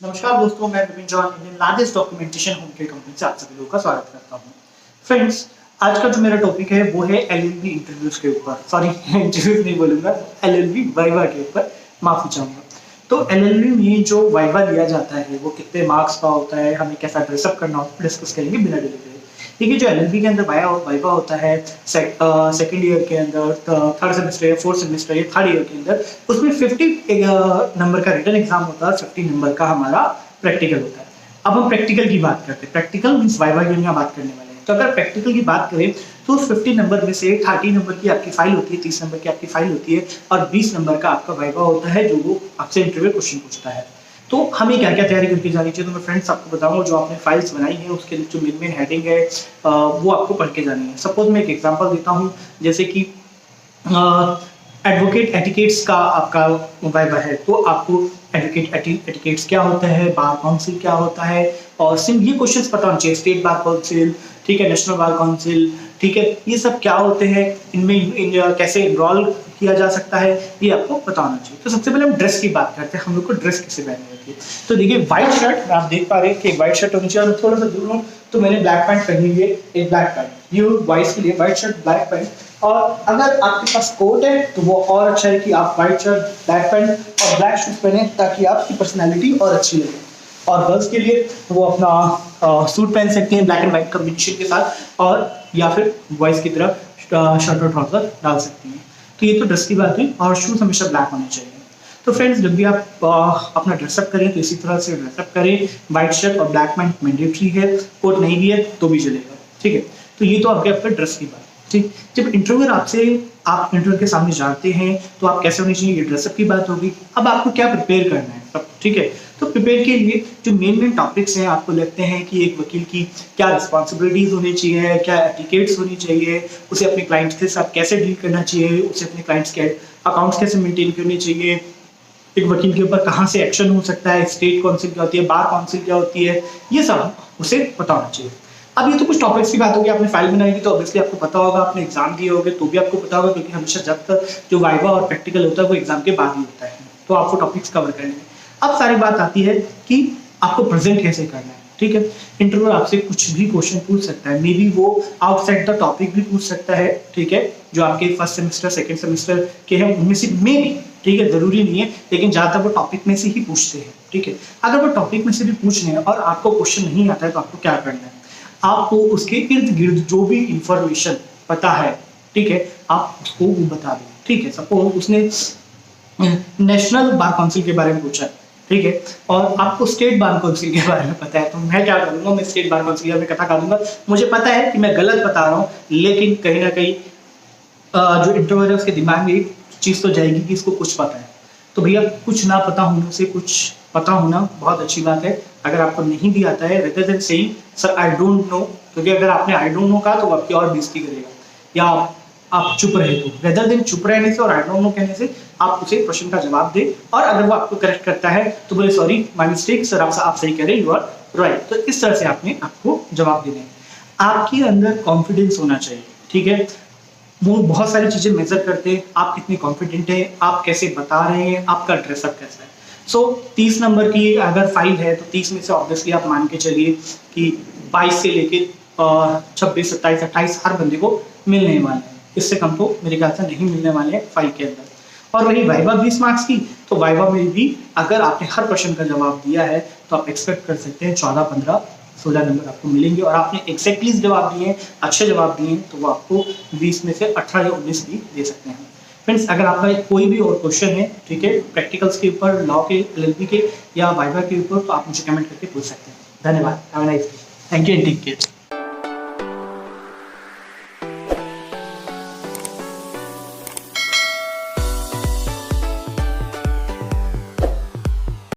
नमस्कार दोस्तों, मैं Vipin John Indian largest documentation home care company से आप सभी लोगों का स्वागत करता हूं। फ्रेंड्स, आज का जो मेरा टॉपिक है वो है एलएलबी इंटरव्यूज के ऊपर। सॉरी, इंटरव्यूज नहीं बोलूंगा, एलएलबी वाइवा के ऊपर माफी चाहूंगा। तो एलएलबी में जो वाइवा लिया जाता है वो कितने मार्क्स का होता है, हमें कैसा ड्रेसअप करना होता है, डिस्कस करेंगे बिना डिले करे। देखिए, जो एलएलबी के अंदर वाइवा होता है सेकंड ईयर के अंदर, थर्ड सेमेस्टर या फोर्थ सेमेस्टर या थर्ड ईयर के अंदर, उसमें 50 नंबर का रिटन एग्जाम होता है, 50 नंबर का हमारा प्रैक्टिकल होता है। अब हम प्रैक्टिकल की बात करते हैं। प्रैक्टिकल मींस वाइवा की हम बात करने वाले हैं। तो अगर प्रैक्टिकल की बात करें तो उस 50 नंबर में से 30 नंबर की आपकी फाइल होती है, 30 नंबर की आपकी फाइल होती है और 20 नंबर का आपका वाइवा होता है, जो वो आपसे इंटरव्यू क्वेश्चन पूछता है। तो हमें क्या क्या तैयारी करके जानी चाहिए, तो मैं फ्रेंड्स आपको बताऊंगा। जो आपने फाइल्स बनाई है उसके जो मेन हेडिंग है वो आपको पढ़ के जानी है। सपोज मैं एक एग्जांपल देता हूँ, जैसे कि एडवोकेट एटिकेट्स का आपका वाइवा है, तो आपको एडवोकेट एटिकेट्स क्या होता है, बार काउंसिल क्या होता है, और सिर्फ ये क्वेश्चंस पता होना चाहिए। स्टेट बार काउंसिल, ठीक है, नेशनल बार काउंसिल, ठीक है, ये सब क्या होते हैं, इनमें कैसे इनरोल किया जा सकता है, ये आपको पता होना चाहिए। तो सबसे पहले हम ड्रेस की बात करते हैं, हम लोग को ड्रेस कैसे पहननी होती है। तो देखिए, व्हाइट शर्ट आप देख पा रहे हैं कि व्हाइट शर्ट होनी चाहिए। और थोड़ा सा दूर हूँ तो मैंने ब्लैक पैंट पहनी हुई है, एक ब्लैक पैंट, ये बॉयज के लिए व्हाइट शर्ट ब्लैक पैंट। और अगर आपके पास कोट है तो वो और अच्छा है कि आप व्हाइट शर्ट ब्लैक पैंट और ब्लैक शूज पहने, ताकि आपकी पर्सनैलिटी और अच्छी लगे। और गर्ल्स के लिए वो अपना सूट पहन सकते हैं ब्लैक एंड व्हाइट कॉम्बिनेशन के साथ, और या फिर बॉयज की तरह शर्ट और ट्राउजर डाल सकती हैं। तो ये तो ड्रेस की बात हुई, और शूज हमेशा ब्लैक होने चाहिए। तो फ्रेंड्स, जब भी आप अपना ड्रेसअप करें तो इसी तरह से ड्रेसअप करें। व्हाइट शर्ट और ब्लैक पैंट मैंडेटरी है, कोट नहीं भी है तो भी चलेगा, ठीक है। तो ये तो आपके आपका ड्रेस की बात, ठीक। जब इंटरव्यूअर आप इंटरव्यूअर के सामने जाते हैं तो आप कैसे होने चाहिए, ये ड्रेसअप की बात होगी। अब आपको क्या प्रिपेयर करना है सब, ठीक है। तो प्रिपेयर के लिए जो मेन टॉपिक्स हैं आपको लगते हैं कि एक वकील की क्या रिस्पॉन्सिबिलिटीज होनी चाहिए, क्या एटिकेट्स होनी चाहिए, उसे अपने क्लाइंट्स के साथ कैसे डील करना चाहिए, उसे अपने क्लाइंट्स के अकाउंट्स कैसे मेंटेन करने चाहिए, एक वकील के ऊपर कहाँ से एक्शन हो सकता है, स्टेट काउंसिल क्या होती है, बार काउंसिल क्या होती है, ये सब उसे पता होना चाहिए। अब ये तो कुछ टॉपिक्स की बात होगी, आपने फाइल बनाई तो ऑब्वियसली आपको पता होगा, आपने एग्जाम दिए होंगे तो भी आपको पता होगा, क्योंकि हमेशा जब तक जो वाइवा और प्रैक्टिकल होता है वो एग्जाम के बाद ही होता है, तो आपको टॉपिक्स कवर करने हैं। अब सारी बात आती है कि आपको प्रेजेंट कैसे करना है, ठीक है। इंटरव्यूअर आपसे कुछ भी क्वेश्चन पूछ सकता है, मे बी वो आउटसाइड द टॉपिक भी पूछ सकता है, ठीक है, जो आपके फर्स्ट सेमेस्टर सेकंड सेमेस्टर के हैं उनमें से मे बी, ठीक है, जरूरी नहीं है, लेकिन ज्यादातर वो टॉपिक में से ही पूछते हैं, ठीक है। अगर वो टॉपिक में से भी पूछ रहे हैं और आपको क्वेश्चन नहीं आता है तो आपको क्या करना है, आपको उसके इर्द गिर्द जो भी इंफॉर्मेशन पता है, ठीक है, आप उसको वो बता दें, ठीक है। सपोज उसने नेशनल बार काउंसिल के बारे में पूछा है, ठीक है, और आपको स्टेट बार काउंसिल के बारे में पता है, तो मैं क्या करूंगा, मैं स्टेट बार काउंसिल में कथा कर दूंगा। मुझे पता है कि मैं गलत बता रहा हूँ, लेकिन कहीं ना कहीं जो इंटरव्यूअर है उसके दिमाग में एक चीज तो जाएगी कि इसको कुछ पता है। तो भैया, कुछ ना पता होने से कुछ पता होना बहुत अच्छी बात है। अगर आपको नहीं भी आता है, rather than saying sir I don't know, क्योंकि अगर आपने आई डोंट नो कहा तो आपकी और बेइज्जती करेगा, या आप चुप रहे तो रेदर देन चुप रहने से और आई डोंट नो कहने से आप उसे प्रश्न का जवाब दें, और अगर वो आपको करेक्ट करता है तो बोले सॉरी माय मिस्टेक सर, आप सही कह रहे हैं, यू आर राइट। तो इस तरह से आपने आपको जवाब देने हैं। आपके अंदर कॉन्फिडेंस होना चाहिए, ठीक है। वो बहुत सारी चीजें मेजर करते हैं, आप कितने कॉन्फिडेंट हैं, आप कैसे बता रहे हैं, आपका ड्रेसअप कैसा है। सो 30 नंबर की अगर फाइल है तो 30 में से ऑब्वियसली आप मान के चलिए कि 22 से लेके 26, 27, 28 हर बंदे को मिलने वाले हैं। इससे कम तो मेरे ख्याल से नहीं मिलने वाले हैं फाइल के अंदर। और वही वाइवा 20 मार्क्स की, तो वाइवा में भी अगर आपने हर क्वेश्चन का जवाब दिया है तो आप एक्सपेक्ट कर सकते हैं 14, 15, 16 नंबर आपको मिलेंगे। और आपने एग्जैक्टली जवाब दिए, अच्छे जवाब दिए, तो वो आपको 20 में से 18 या 19 भी दे सकते हैं। फ्रेंड्स, अगर आपका कोई भी और क्वेश्चन है, ठीक है, प्रैक्टिकल्स के ऊपर, लॉ के, एलएलबी के या वाइवा के ऊपर, तो आप मुझे कमेंट करके पूछ सकते हैं। धन्यवाद, have a nice day, thank you and take care.